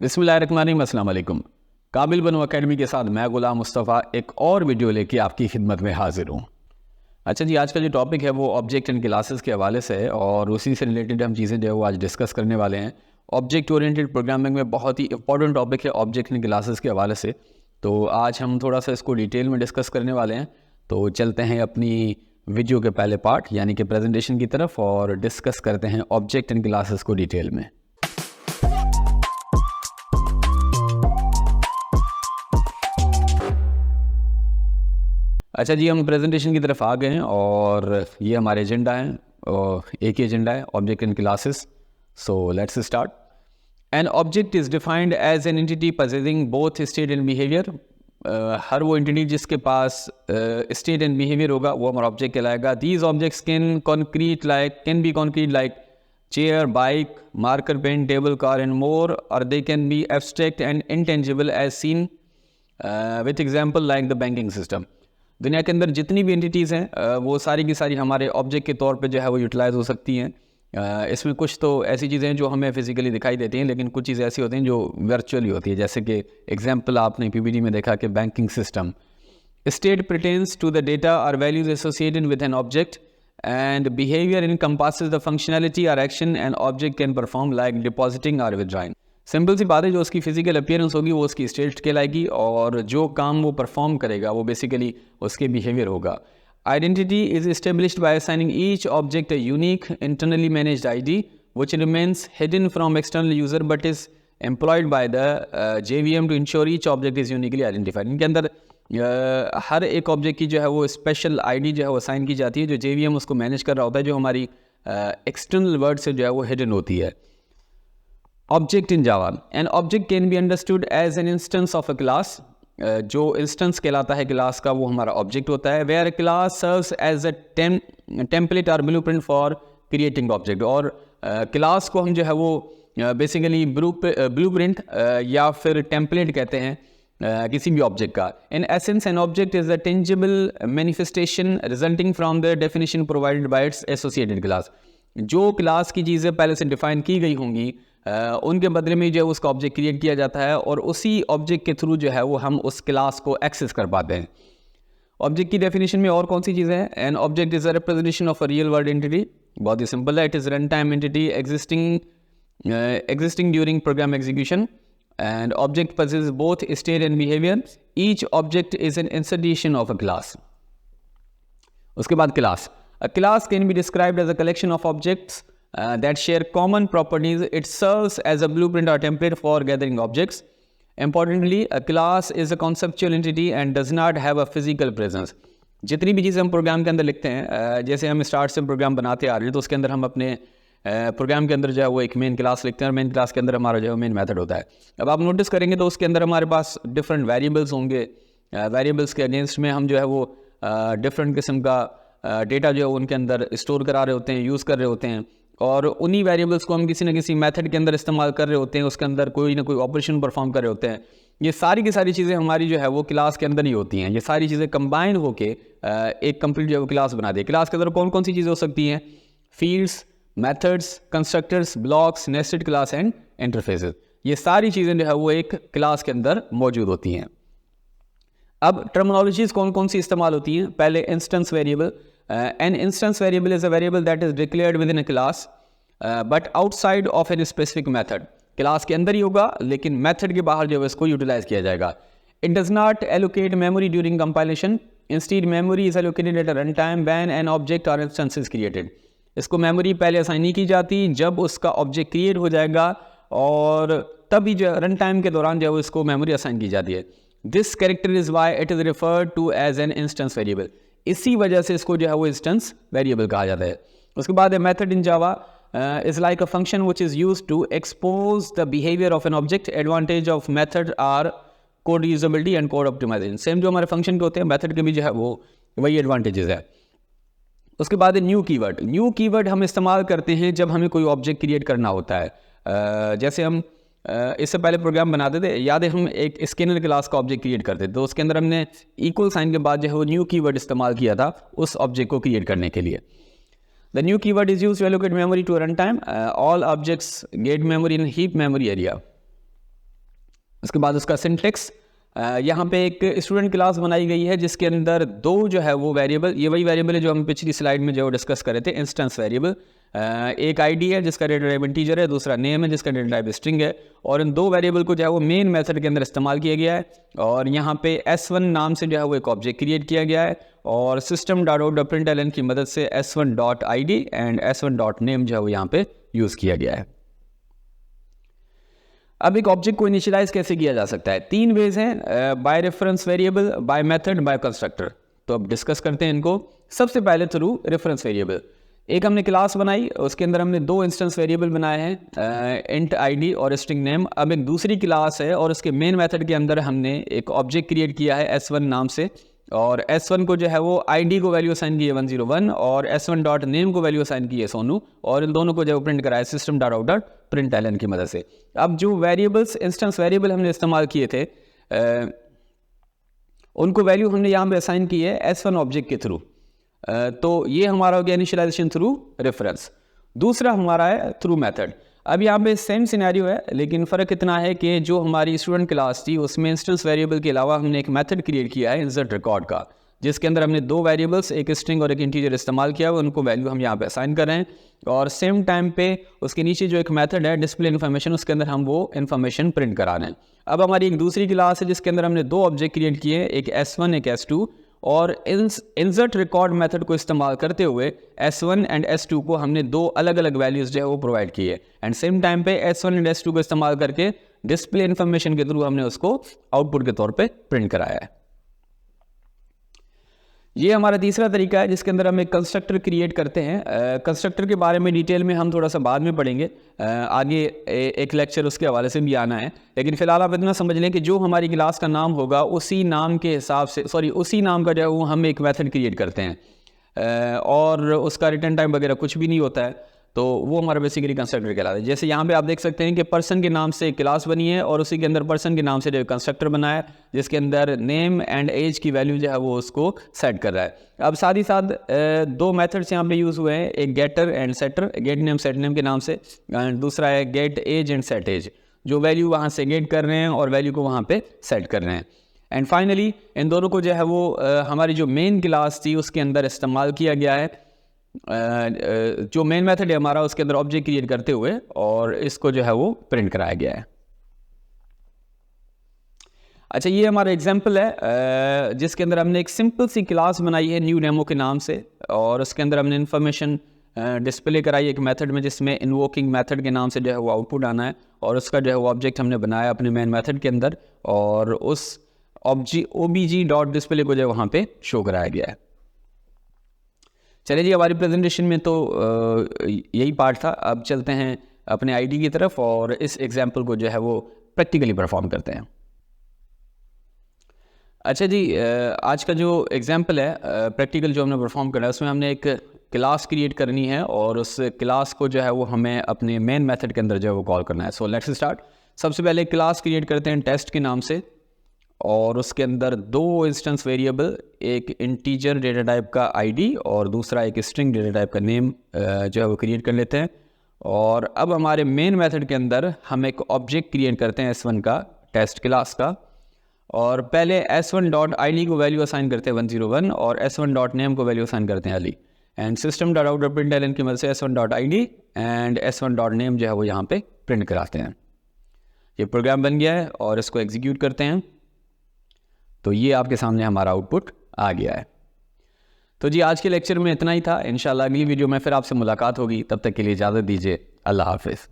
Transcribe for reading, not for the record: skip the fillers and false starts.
बिस्मिल्लाहिर्रहमानिर्रहीम, अस्सलाम वालेकुम। काबिल बनो अकेडमी के साथ मैं गुलाम मुस्तफ़ा एक और वीडियो लेके आपकी खिदमत में हाजिर हूँ। अच्छा जी, आज का जो टॉपिक है वो ऑब्जेक्ट एंड क्लासेस के हवाले से है और उसी से रिलेटेड हम चीज़ें जो है वो आज डिस्कस करने वाले हैं। ऑब्जेक्ट ओरिएंटेड प्रोग्रामिंग में बहुत ही इंपॉर्टेंट टॉपिक है ऑब्जेक्ट एंड क्लासेस के हवाले से, तो आज हम थोड़ा सा इसको डिटेल में डिस्कस करने वाले हैं। तो चलते हैं अपनी वीडियो के पहले पार्ट यानी कि प्रेजेंटेशन की तरफ और डिस्कस करते हैं ऑब्जेक्ट एंड क्लासेस को डिटेल में। अच्छा जी, हम प्रेजेंटेशन की तरफ आ गए हैं और ये हमारे एजेंडा है और एक ही एजेंडा है object and classes. So let's start. An object is defined as an entity possessing both state and behaviour. हर वो एंटिटी जिसके पास स्टेट एंड बिहेवियर होगा वो हमारा ऑब्जेक्ट कहलाएगा। These objects can be concrete like chair, bike, marker pen, table, car and more, or they can be abstract and intangible as seen with example like the banking system। दुनिया के अंदर जितनी भी entities हैं वो सारी की सारी हमारे ऑब्जेक्ट के तौर पे जो है वो यूटिलाइज हो सकती हैं। इसमें कुछ तो ऐसी चीज़ें हैं जो हमें फिजिकली दिखाई देती हैं, लेकिन कुछ चीज़ें ऐसी होती हैं जो वर्चुअली होती है। जैसे कि एग्जांपल आपने पीपीटी में देखा कि banking system. State pertains to the data or values associated with an object and behavior encompasses the functionality or action an object can perform like depositing or withdrawing। Simple सी बात है, जो उसकी physical appearance होगी वो उसकी state कहलाएगी और जो काम वो परफॉर्म करेगा वो बेसिकली उसके बिहेवियर होगा। Identity is established by assigning each object a unique internally managed ID which remains hidden from external user but is employed by the JVM to ensure each object is uniquely identified. इनके अंदर हर एक object की जो है वो special ID जो है वो असाइन की जाती है, जो जेवीएम उसको मैनेज कर रहा होता है, जो हमारी एक्सटर्नल वर्ड से जो है वो हिडन होती है। Object in Java. An object can be understood as an instance of a class. जो इंस्टेंस कहलाता है क्लास का वो हमारा ऑब्जेक्ट होता है। Where class serves as a template और ब्लूप्रिंट फॉर क्रिएटिंग ऑब्जेक्ट। और क्लास को हम जो है वो बेसिकली ब्लूप्रिंट या फिर टेम्पलेट कहते हैं किसी भी ऑब्जेक्ट का। In essence N object is a tangible manifestation resulting from the definition provided by it's associated class. जो क्लास की चीज़ें पहले से डिफाइन की गई होंगी उनके बदले में जो उसका ऑब्जेक्ट क्रिएट किया जाता है और उसी ऑब्जेक्ट के थ्रू जो है वो हम उस क्लास को एक्सेस कर पाते हैं। ऑब्जेक्ट की डेफिनेशन में और कौन सी चीज़ें हैं? N object is a representation of a real world entity. बहुत ही सिंपल है, it is run time entity existing during program execution and object possesses both state and behavior। each object is an instantiation of a class। उसके बाद class। a class can be described as a collection of objects that share common properties। it serves as a blueprint or template for gathering objects। importantly a class is a conceptual entity and does not have a physical presence। जितनी भी चीज़ें हम programme के अंदर लिखते हैं, जैसे हम स्टार्ट से प्रोग्राम बनाते आ रहे हैं तो उसके अंदर हम अपने प्रोग्राम के अंदर जो है वो एक मेन क्लास लिखते हैं और मेन क्लास के अंदर हमारा जो है मेन मेथड होता है। अब आप नोटिस करेंगे तो उसके अंदर हमारे पास डिफरेंट वेरिएबल्स होंगे। वेरिएबल्स के अगेंस्ट में हम जो है वो डिफरेंट किस्म का डेटा जो है उनके अंदर स्टोर करा रहे होते हैं, यूज़ कर रहे होते हैं और उन्हीं वेरिएबल्स को हम किसी न किसी मेथड के अंदर इस्तेमाल कर रहे होते हैं, उसके अंदर कोई ना कोई ऑपरेशन परफॉर्म कर रहे होते हैं। ये सारी की सारी चीज़ें हमारी जो है वो क्लास के अंदर ही होती हैं। ये सारी चीज़ें कंबाइन होके एक कंप्लीट जो है वो क्लास बना दी। क्लास के अंदर कौन कौन सी चीज़ें हो सकती हैं? Fields, methods, constructors, blocks, nested class and interfaces. ये सारी चीज़ें जो है वो एक क्लास के अंदर मौजूद होती हैं। अब टर्मिनोलॉजीज कौन कौन सी इस्तेमाल होती हैं? पहले instance variable. An instance variable is a variable that is declared within a class but outside of an specific method. Class के अंदर ही होगा लेकिन मेथड के बाहर जो है इसको यूटिलाइज किया जाएगा। It does not allocate memory during compilation. Instead memory is allocated at a run time when an object और इंस्टेंस इज क्रिएटेड। इसको मेमोरी पहले असाइन नहीं की जाती, जब उसका ऑब्जेक्ट क्रिएट हो जाएगा और तभी जो रन टाइम के दौरान जो है इसको मेमोरी असाइन की जाती है। This character is why it is referred to as an instance variable. इसी वजह से इसको जो है वो इंस्टेंस वेरिएबल कहा जाता है। उसके बाद method in Java is like a function which is used to expose the behaviour of an object. Advantage of method are code usability and code optimization. Same जो हमारे फंक्शन के होते हैं मेथड के भी जो है वो वही एडवांटेजेस है। उसके बाद न्यू कीवर्ड। न्यू कीवर्ड हम इस्तेमाल करते हैं जब हमें कोई ऑब्जेक्ट क्रिएट करना होता है। जैसे हम इससे पहले प्रोग्राम बनाते थे, याद है हम एक स्कैनर क्लास का ऑब्जेक्ट क्रिएट करते थे तो उसके अंदर हमने इक्वल साइन के बाद जो है वो न्यू कीवर्ड इस्तेमाल किया था उस ऑब्जेक्ट को क्रिएट करने के लिए। The new keyword is used to allocate memory to run time. All objects get memory in heap memory area. उसके बाद उसका सिंटेक्स, यहाँ पे एक स्टूडेंट क्लास बनाई गई है जिसके अंदर दो जो है वो वेरिएबल, ये वही वेरिएबल है जो हम पिछली स्लाइड में जो डिस्कस कर रहे थे, इंस्टेंस वेरिएबल। एक आईडी है जिसका डेटा टाइप इंटीजर है, दूसरा नेम है जिसका डेटा टाइप स्ट्रिंग है, और इन दो वेरिएबल को जो है वो मेन मेथड के अंदर इस्तेमाल किया गया है। और यहाँ पे s1 नाम से जो है वो एक ऑब्जेक्ट क्रिएट किया गया है, और system.out.println की मदद से s1.id एंड s1.name जो है वो यहाँ पे यूज़ किया गया है। अब एक ऑब्जेक्ट को इनिशियलाइज कैसे किया जा सकता है? तीन वेज हैं, by reference variable, by method, by constructor. तो अब डिस्कस करते हैं इनको। सबसे पहले थ्रू रेफरेंस वेरिएबल। एक हमने क्लास बनाई, उसके अंदर हमने दो इंस्टेंस वेरिएबल बनाए हैं, इंट आईडी और स्ट्रिंग नेम। अब एक दूसरी क्लास है और उसके मेन मेथड के अंदर हमने एक ऑब्जेक्ट क्रिएट किया है s1 नाम से, और s1 को जो है वो id को वैल्यू असाइन की है 101 और s1.name को वैल्यू असाइन की है सोनू, और इन दोनों को जो प्रिंट कराया system.out.println की मदद से। अब जो वेरिएबल्स, इंस्टेंस वेरिएबल हमने इस्तेमाल किए थे, उनको वैल्यू हमने यहाँ पे असाइन की है s1 ऑब्जेक्ट के थ्रू। तो ये हमारा हो गया इनिशियलाइजेशन थ्रू रेफरेंस। दूसरा हमारा है थ्रू मेथड। अब यहाँ पे सेम सिनेरियो है, लेकिन फ़र्क इतना है कि जो हमारी स्टूडेंट क्लास थी उसमें इंस्टेंस वेरिएबल के अलावा हमने एक मेथड क्रिएट किया है इंसर्ट रिकॉर्ड का, जिसके अंदर हमने दो वेरिएबल्स, एक स्ट्रिंग और एक इंटीजर इस्तेमाल किया हुआ, उनको वैल्यू हम यहाँ पे असाइन कर रहे हैं। और सेम टाइम पे उसके नीचे जो एक मेथड है डिस्प्ले इन्फॉर्मेशन, उसके अंदर हम वो इन्फॉर्मेशन प्रिंट करा रहे हैं। अब हमारी एक दूसरी क्लास है जिसके अंदर हमने दो ऑब्जेक्ट क्रिएट किए, एक s1 एक s2, और इंसर्ट रिकॉर्ड मेथड को इस्तेमाल करते हुए s1 एंड s2 को हमने दो अलग अलग वैल्यूज़ जो है वो प्रोवाइड की है, एंड सेम टाइम पे s1 एंड s2 को इस्तेमाल करके डिस्प्ले इन्फॉर्मेशन के थ्रू हमने उसको आउटपुट के तौर पे प्रिंट कराया है। ये हमारा तीसरा तरीका है जिसके अंदर हम एक कंस्ट्रक्टर क्रिएट करते हैं। कंस्ट्रक्टर के बारे में डिटेल में हम थोड़ा सा बाद में पढ़ेंगे, आगे एक लेक्चर उसके हवाले से भी आना है, लेकिन फिलहाल आप इतना समझ लें कि जो हमारी क्लास का नाम होगा उसी नाम के हिसाब से, उसी नाम का जो है वो हम एक मेथड क्रिएट करते हैं, और उसका रिटर्न टाइम वगैरह कुछ भी नहीं होता है, तो वो हमारा बेसिकली कंस्ट्रक्टर कहलाता है। जैसे यहाँ पे आप देख सकते हैं कि पर्सन के नाम से एक क्लास बनी है और उसी के अंदर पर्सन के नाम से जो कंस्ट्रक्टर बना है, जिसके अंदर नेम एंड एज की वैल्यू जो है वो उसको सेट कर रहा है। अब साथ ही साथ दो मेथड्स यहाँ पे यूज़ हुए हैं, एक getter and setter, get name set name के नाम से, एंड दूसरा है get age and set age, जो वैल्यू वहाँ से गेट कर रहे हैं और वैल्यू को वहाँ पे सेट कर रहे हैं। एंड फाइनली इन दोनों को जो है वो हमारी जो मेन क्लास थी उसके अंदर इस्तेमाल किया गया है, जो मेन मेथड है हमारा उसके अंदर ऑब्जेक्ट क्रिएट करते हुए, और इसको जो है वो प्रिंट कराया गया है। अच्छा, ये हमारा एग्जांपल है जिसके अंदर हमने एक सिंपल सी क्लास बनाई है न्यू डेमो के नाम से, और उसके अंदर हमने इन्फॉर्मेशन डिस्प्ले कराई एक मेथड में, जिसमें इन्वोकिंग मेथड के नाम से जो है वो आउटपुट आना है, और उसका जो है वो ऑब्जेक्ट हमने बनाया अपने मेन मेथड के अंदर, और उस obj.display को जो वहाँ पे शो कराया गया है। चलिए जी, हमारी प्रेजेंटेशन में तो यही पार्ट था। अब चलते हैं अपने आईडी की तरफ और इस एग्जाम्पल को जो है वो प्रैक्टिकली परफॉर्म करते हैं। अच्छा जी, आज का जो एग्जाम्पल है प्रैक्टिकल जो हमने परफॉर्म करना है, उसमें हमने एक क्लास क्रिएट करनी है और उस क्लास को जो है वो हमें अपने मेन मेथड के अंदर जो है वो कॉल करना है। सो लेट्स स्टार्ट। सबसे पहले क्लास क्रिएट करते हैं टेस्ट के नाम से, और उसके अंदर दो इंस्टेंस वेरिएबल, एक इंटीजर डेटा टाइप का आईडी और दूसरा एक स्ट्रिंग डेटा टाइप का नेम जो है वो क्रिएट कर लेते हैं। और अब हमारे मेन मेथड के अंदर हम एक ऑब्जेक्ट क्रिएट करते हैं s1 का, टेस्ट क्लास का, और पहले s1.id को वैल्यू असाइन करते हैं 101 और s1.name को वैल्यू असाइन करते हैं अली, एंड system.out.println की मदद से s1.id एंड s1.name जो है वो यहाँ पे प्रिंट कराते हैं। ये प्रोग्राम बन गया है और इसको एग्जीक्यूट करते हैं, तो ये आपके सामने हमारा आउटपुट आ गया है। तो जी, आज के लेक्चर में इतना ही था। इंशाल्लाह अगली वीडियो में फिर आपसे मुलाकात होगी, तब तक के लिए इजाज़त दीजिए। अल्लाह हाफिज़।